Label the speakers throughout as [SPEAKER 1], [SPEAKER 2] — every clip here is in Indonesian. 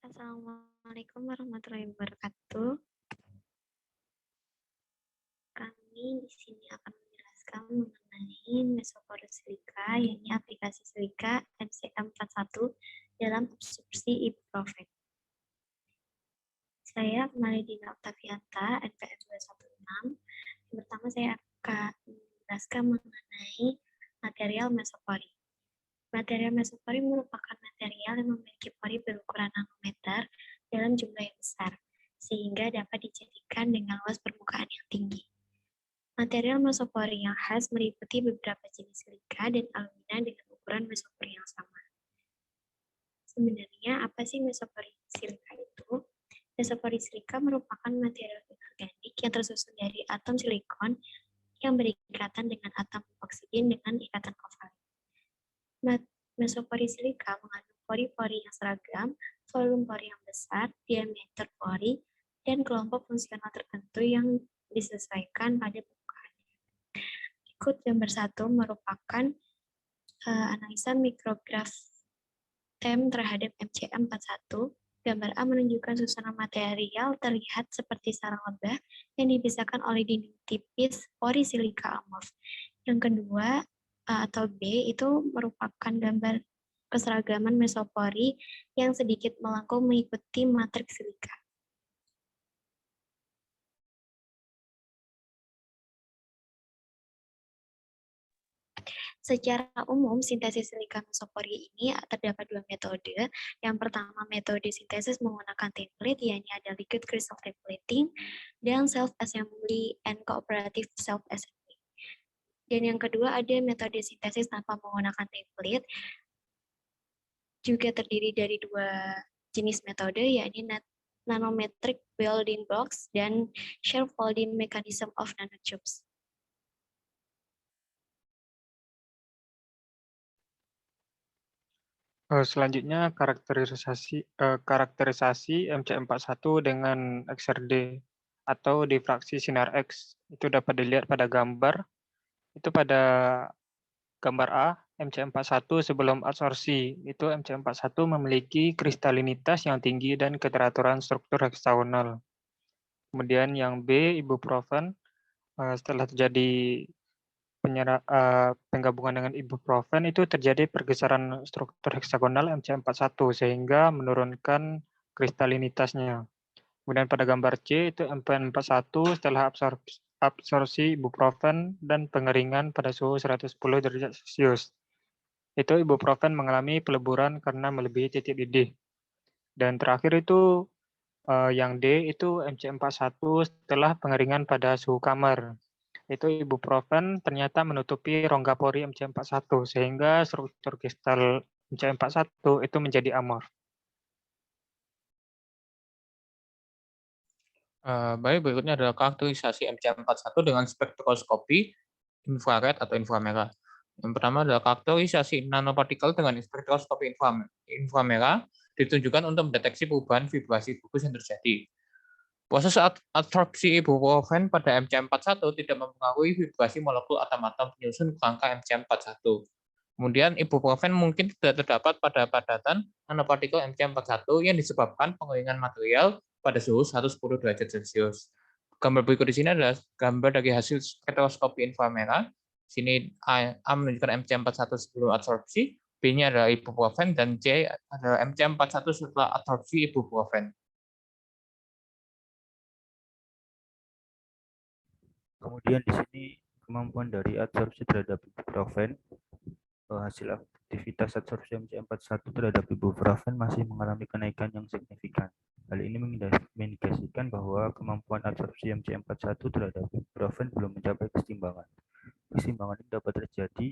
[SPEAKER 1] Assalamualaikum warahmatullahi wabarakatuh. Kami di sini akan menjelaskan mengenai Mesoporus Silica, yakni aplikasi Silica MCM41 dalam absorpsi ibuprofen. Saya kembali di Octavianta, NPM 216. Yang pertama saya akan menjelaskan mengenai material mesopori. Material mesopori merupakan material yang memiliki pori berukuran nanometer dalam jumlah yang besar, sehingga dapat dijadikan dengan luas permukaan yang tinggi. Material mesopori yang khas meliputi beberapa jenis silika dan alumina dengan ukuran mesopori yang sama. Sebenarnya apa sih mesopori silika itu? Mesopori silika merupakan material inorganik yang tersusun dari atom silikon yang berikatan dengan atom oksigen dengan ikatan kovalen. Mesopori silika mengandung pori-pori yang seragam, volume pori yang besar, diameter pori, dan kelompok fungsional tertentu yang disesuaikan pada permukaannya. Ikut gambar 1 merupakan analisa mikrograf TEM terhadap MCM41. Gambar A menunjukkan susunan material terlihat seperti sarang lebah yang dipisahkan oleh dinding tipis pori silika amorf. Yang kedua, atau B, itu merupakan gambar keseragaman mesopori yang sedikit melengkung mengikuti matriks silika. Secara umum, sintesis silika mesopori ini terdapat dua metode. Yang pertama, metode sintesis menggunakan template, yakni ada liquid crystal templating, dan self-assembly and cooperative self-assembly. Dan yang kedua, ada metode sintesis tanpa menggunakan template, juga terdiri dari dua jenis metode, yakni nanometric building blocks dan shear folding mechanism of nanotubes.
[SPEAKER 2] Selanjutnya karakterisasi MC41 dengan XRD atau difraksi sinar X. Itu dapat dilihat pada gambar. Itu pada gambar A, MC41 sebelum adsorpsi. Itu MC41 memiliki kristalinitas yang tinggi dan keteraturan struktur heksagonal. Kemudian yang B, ibuprofen, setelah terjadi penggabungan dengan ibuprofen itu terjadi pergeseran struktur heksagonal MC41 sehingga menurunkan kristalinitasnya. Kemudian pada gambar C itu MP41 setelah absorpsi ibuprofen dan pengeringan pada suhu 110 derajat Celcius. Itu ibuprofen mengalami peleburan karena melebihi titik didih. Dan terakhir itu yang D itu MC41 setelah pengeringan pada suhu kamar. Itu ibuprofen ternyata menutupi rongga pori MC41 sehingga struktur kristal MC41 itu menjadi amorf.
[SPEAKER 3] Baik, berikutnya adalah karakterisasi MC41 dengan spektroskopi infrared atau inframerah. Yang pertama adalah karakterisasi nanopartikel dengan spektroskopi inframerah ditunjukkan untuk mendeteksi perubahan vibrasi gugus yang terjadi. Proses adsorpsi ibuprofen pada MC41 tidak mempengaruhi vibrasi molekul atom-atom penyusun kerangka MC41. Kemudian ibuprofen mungkin tidak terdapat pada padatan nanopartikel MC41 yang disebabkan pengeringan material pada suhu 110 derajat Celcius. Gambar berikut di sini adalah gambar dari hasil spektroskopi inframerah. Sini A menunjukkan MC41 sebelum adsorpsi, B-nya adalah ibuprofen, dan C adalah MC41 setelah adsorpsi ibuprofen.
[SPEAKER 4] Kemudian di sini kemampuan dari adsorpsi terhadap ibuprofen, hasil aktivitas adsorpsi MC41 terhadap ibuprofen masih mengalami kenaikan yang signifikan. Hal ini mengindikasikan bahwa kemampuan absorpsi MC41 terhadap ibuprofen belum mencapai keseimbangan. Keseimbangan ini dapat terjadi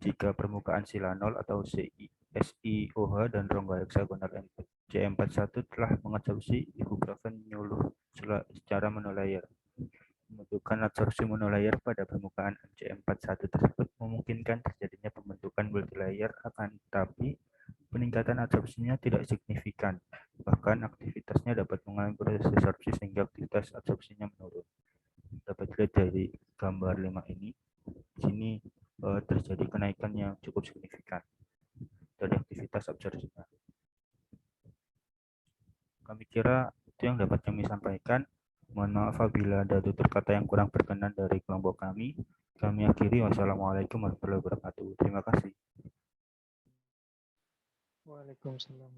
[SPEAKER 4] jika permukaan silanol atau SiOH dan rongga heksagonal MC41 telah mengabsorpsi ibuprofen menyuluh secara monolayer. Pembentukan adsorpsi monolayer pada permukaan MC41 tersebut memungkinkan terjadinya pembentukan multilayer, akan tetapi peningkatan absorpsinya tidak signifikan. Bahkan aktivitasnya dapat mengalami proses desorpsi sehingga aktivitas absorpsinya menurun. Dapat dilihat dari gambar 5 ini. Di sini terjadi kenaikan yang cukup signifikan dari aktivitas absorpsinya. Kami kira itu yang dapat kami sampaikan. Mohon maaf apabila ada tutur kata yang kurang berkenan dari kelompok kami. Kami akhiri. Wassalamualaikum warahmatullahi wabarakatuh. Terima kasih.
[SPEAKER 2] Waalaikumsalam.